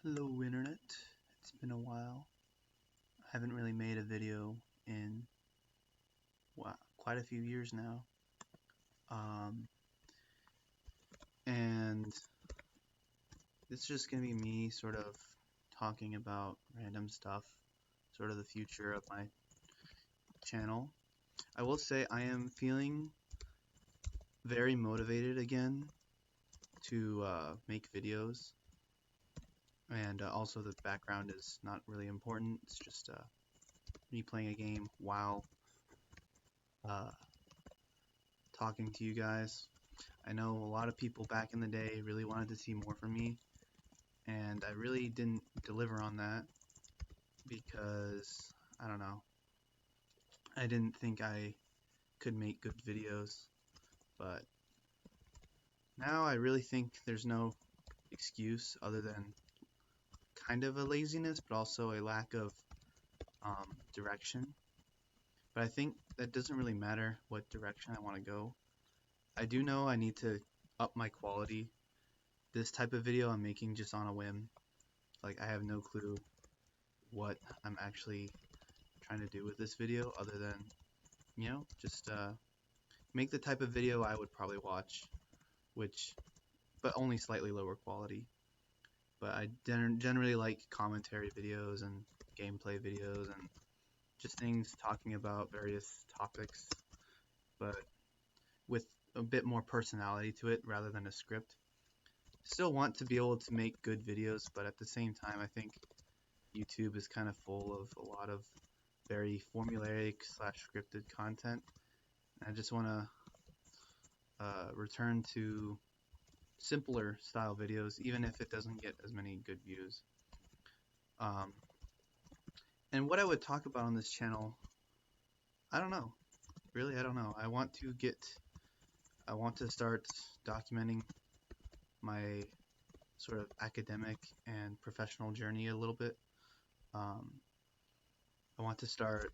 Hello Internet, it's been a while. I haven't really made a video in quite a few years now. Um, and it's just gonna be me sort of talking about random stuff, sort of the future of my channel. I will say I am feeling very motivated again to make videos, and also the background is not really important. It's just me playing a game while uh, talking to you guys. I know a lot of people back in the day really wanted to see more from me, and I really didn't deliver on that because, I don't know, I didn't think I could make good videos, but now I really think there's no excuse other than kind of a laziness, but also a lack of direction. But I think that doesn't really matter what direction I want to go. I do know I need to up my quality. This type of video I'm making just on a whim. Like, I have no clue what I'm actually trying to do with this video other than, just make the type of video I would probably watch, which, but only slightly lower quality. But I generally like commentary videos and gameplay videos and just things talking about various topics, but with a bit more personality to it rather than a script. Still want to be able to make good videos, but at the same time, I think YouTube is kind of full of a lot of very formulaic slash scripted content. I just want to return to simpler style videos, even if it doesn't get as many good views. Um, and what I would talk about on this channel, I don't know. Really, I don't know. I want to start documenting my sort of academic and professional journey a little bit. Um, I want to start,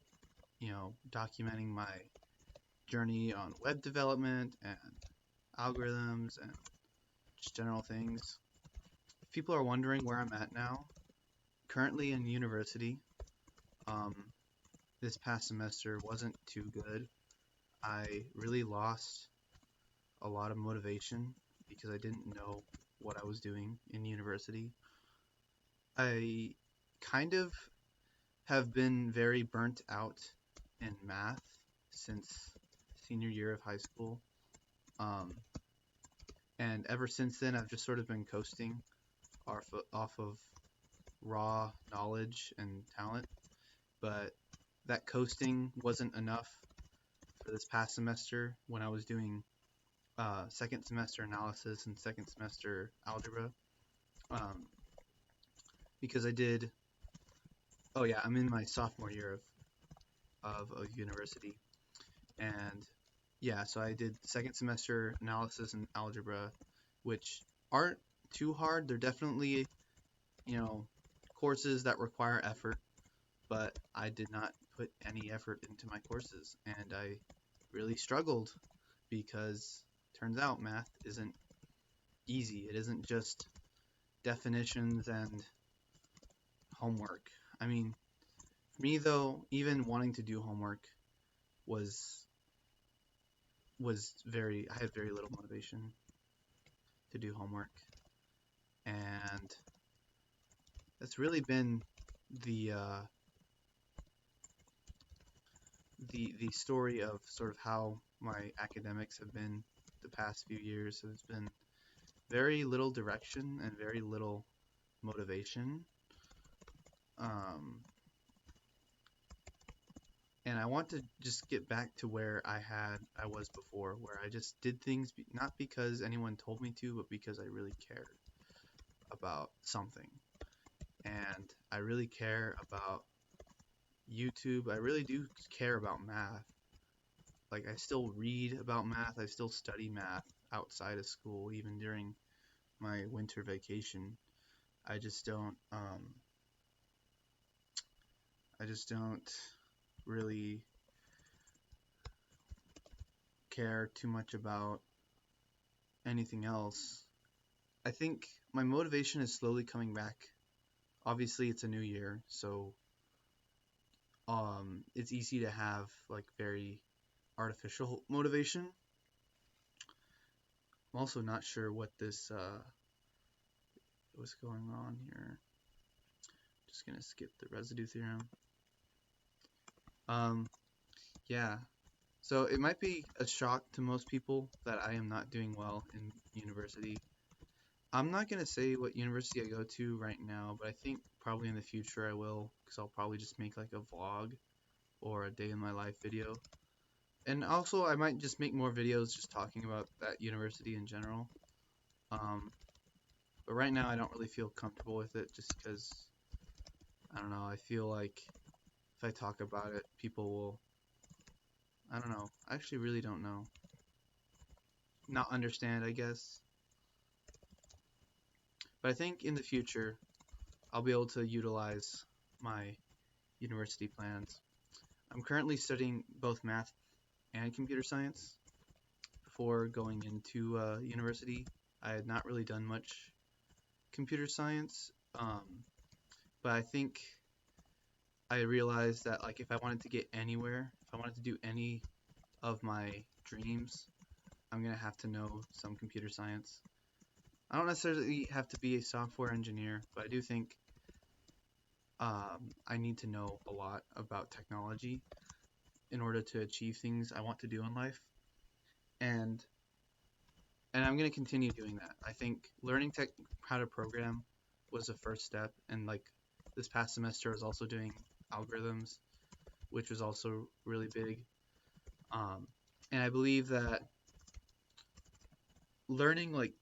documenting my journey on web development and algorithms and just general things. If people are wondering where I'm at now, currently in university. Um, this past semester wasn't too good. I really lost a lot of motivation because I didn't know what I was doing in university. I kind of have been very burnt out in math since senior year of high school. Um, and ever since then, I've just sort of been coasting off of raw knowledge and talent. But that coasting wasn't enough for this past semester when I was doing second semester analysis and second semester algebra. Um, because I did, oh yeah, I'm in my sophomore year of a university. And yeah, so I did second semester analysis and algebra, which aren't too hard. They're definitely, you know, courses that require effort, but I did not put any effort into my courses, and I really struggled because turns out math isn't easy. It isn't just definitions and homework. I mean, for me though, even wanting to do homework was I had very little motivation to do homework, and that's really been the the story of sort of how my academics have been the past few years. So it's been very little direction and very little motivation. Um, and I want to just get back to where I was before, where I just did things not because anyone told me to, but because I really cared about something. And I really care about YouTube. I really do care about math. Like, I still read about math. I still study math outside of school, even during my winter vacation. I just don't I just don't really care too much about anything else. I think my motivation is slowly coming back obviously it's a new year, so it's easy to have like very artificial motivation. I'm also not sure what this what's going on here. Just gonna skip the residue theorem. Um, yeah. So it might be a shock to most people that I am not doing well in university. I'm not gonna say what university I go to right now, but I think probably in the future I will, because I'll probably just make like a vlog or a day in my life video. And also I might just make more videos just talking about that university in general. But right now I don't really feel comfortable with it just because, I don't know, I feel like if I talk about it, people will, I don't know, I actually really don't know, not understand, I guess. But I think in the future, I'll be able to utilize my university plans. I'm currently studying both math and computer science. Before going into university, I had not really done much computer science, but I think I realized that like if I wanted to get anywhere, if I wanted to do any of my dreams, I'm gonna have to know some computer science. I don't necessarily have to be a software engineer, but I do think I need to know a lot about technology in order to achieve things I want to do in life. And I'm going to continue doing that. I think learning how to program was the first step, and like this past semester I was also doing algorithms, which was also really big. And I believe that learning like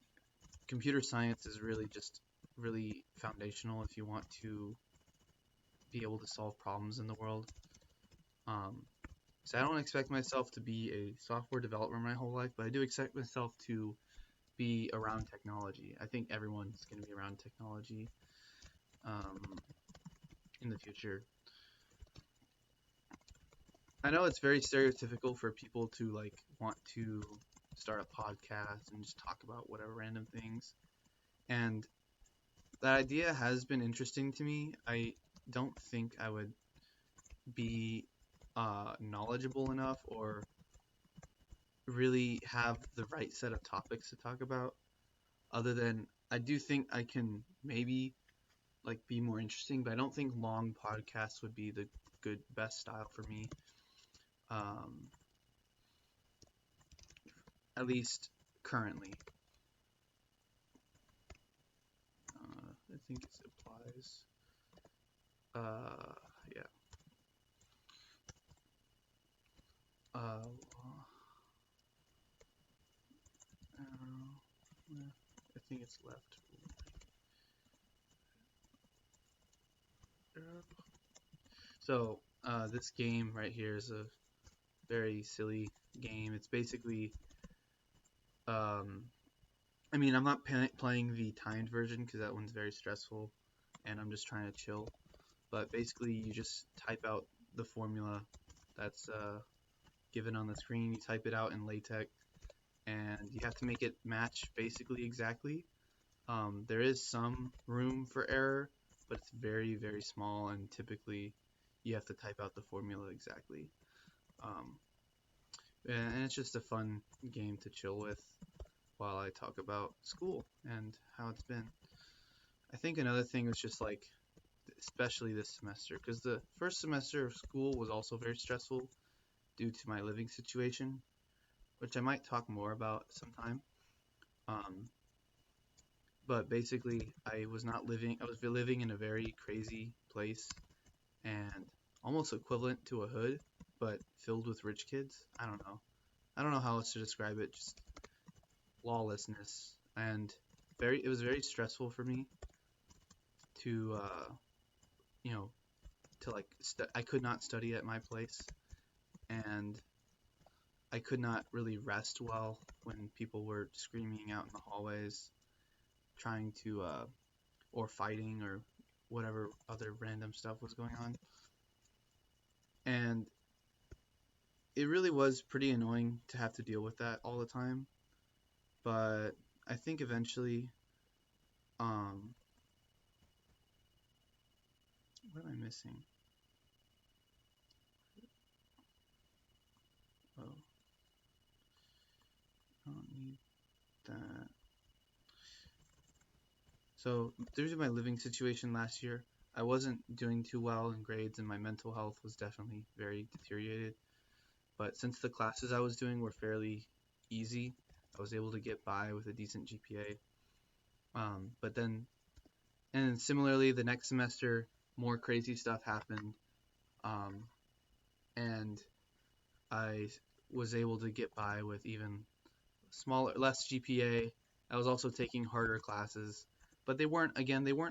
computer science is really just really foundational if you want to be able to solve problems in the world. Um, so I don't expect myself to be a software developer my whole life, but I do expect myself to be around technology. I think everyone's going to be around technology um, in the future. I know it's very stereotypical for people to like want to start a podcast and just talk about whatever random things. And that idea has been interesting to me. I don't think I would be knowledgeable enough or really have the right set of topics to talk about. Other than I do think I can maybe like be more interesting, but I don't think long podcasts would be the good best style for me. Um, at least currently. I think it applies. Yeah. Uh, I don't know. I think it's left. So this game right here is a very silly game. It's basically, um, I mean, I'm not playing the timed version because that one's very stressful, and I'm just trying to chill. But basically, you just type out the formula that's given on the screen. You type it out in LaTeX, and you have to make it match basically exactly. There is some room for error, but it's very, very small, and typically you have to type out the formula exactly. Um, and it's just a fun game to chill with while I talk about school and how it's been. I think another thing was just like, especially this semester, because the first semester of school was also very stressful due to my living situation, which I might talk more about sometime. Um, but basically, I was not living, I was living in a very crazy place and almost equivalent to a hood, but filled with rich kids. I don't know. I don't know how else to describe it. Just lawlessness, and it was very stressful for me to you know to like I could not study at my place, and I could not really rest well when people were screaming out in the hallways trying to or fighting or whatever other random stuff was going on. And it really was pretty annoying to have to deal with that all the time, but I think eventually um What am I missing? Oh, I don't need that. So, due to my living situation last year, I wasn't doing too well in grades and my mental health was definitely very deteriorated. But since the classes I was doing were fairly easy, I was able to get by with a decent GPA. But then, and similarly, the next semester, more crazy stuff happened. Um, and I was able to get by with even less GPA. I was also taking harder classes, but they weren't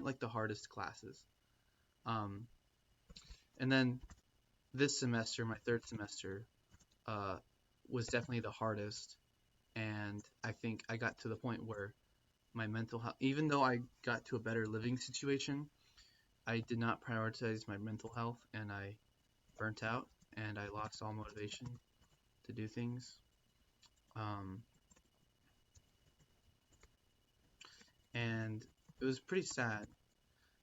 like the hardest classes. Um, and then this semester, my third semester, uh, was definitely the hardest. And I think I got to the point where my mental health, even though I got to a better living situation, I did not prioritize my mental health and I burnt out and I lost all motivation to do things. Um, and it was pretty sad.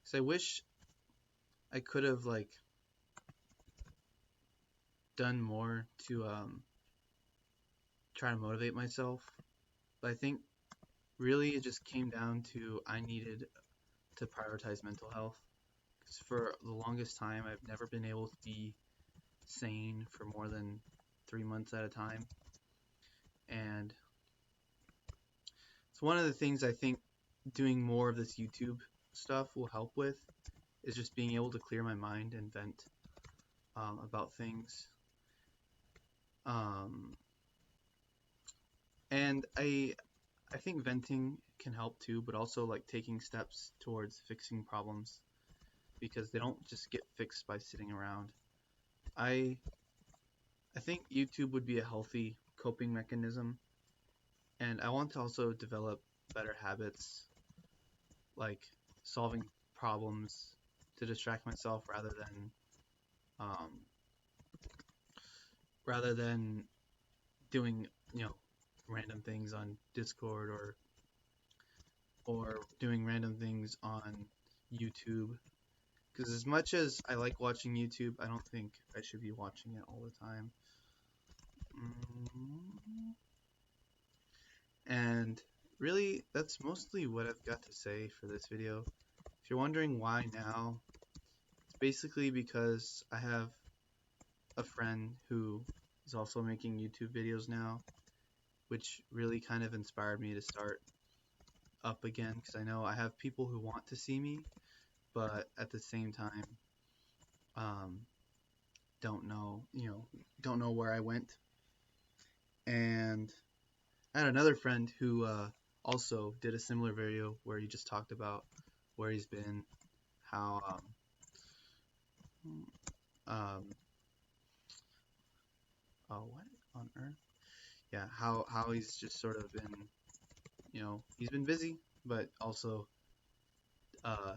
So I wish I could have like done more to try to motivate myself. But I think really it just came down to I needed to prioritize mental health. Because for the longest time, I've never been able to be sane for more than 3 months at a time. And it's one of the things I think doing more of this YouTube stuff will help with is just being able to clear my mind and vent about things. Um, and I think venting can help too, but also like taking steps towards fixing problems because they don't just get fixed by sitting around. I I think YouTube would be a healthy coping mechanism, and I want to also develop better habits like solving problems to distract myself um, rather than doing random things on Discord or doing random things on YouTube. Because as much as I like watching YouTube, I don't think I should be watching it all the time. And really, that's mostly what I've got to say for this video. If you're wondering why now, it's basically because I have a friend who is also making YouTube videos now, which really kind of inspired me to start up again because I know I have people who want to see me, but at the same time, um, don't know where I went. And I had another friend who also did a similar video where he just talked about where he's been, how um, oh, what on earth? Yeah, how he's just sort of been, he's been busy, but also uh,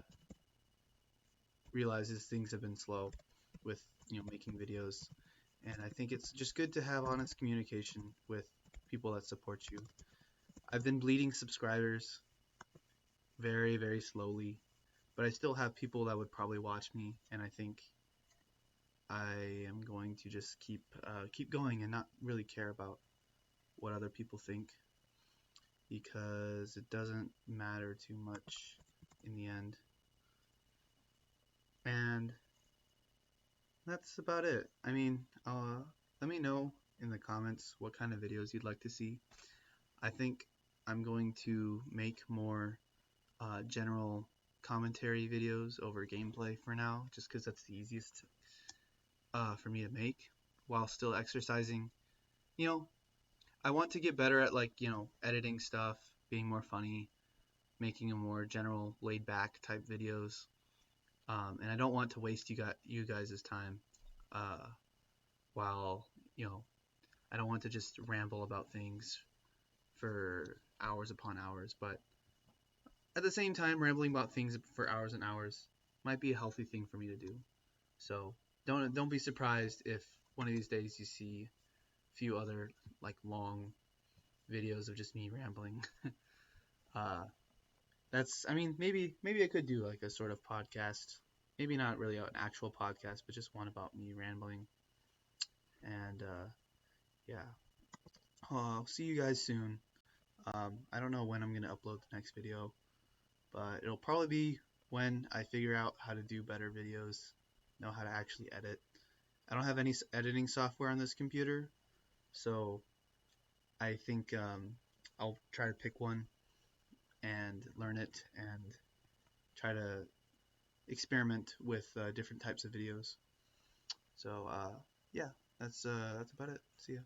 realizes things have been slow with making videos. And I think it's just good to have honest communication with people that support you. I've been bleeding subscribers very, very slowly, but I still have people that would probably watch me, and I think I am going to just keep going and not really care about what other people think because it doesn't matter too much in the end. And that's about it. I mean, let me know in the comments what kind of videos you'd like to see. I think I'm going to make more general commentary videos over gameplay for now, just because that's the easiest for me to make while still exercising. You know, I want to get better at editing stuff, being more funny, making a more general laid back type videos. And I don't want to waste you guys' time uh, while I don't want to just ramble about things for hours upon hours, but at the same time, rambling about things for hours and hours might be a healthy thing for me to do. So don't be surprised if one of these days you see a few other long videos of just me rambling. uh, I mean maybe I could do like a sort of podcast maybe not really an actual podcast, but just one about me rambling. And yeah, I'll see you guys soon. I don't know when I'm gonna upload the next video, but it'll probably be when I figure out how to do better videos, know how to actually edit. I don't have any editing software on this computer, so I think I'll try to pick one and learn it and try to experiment with different types of videos. So yeah, that's about it. See ya.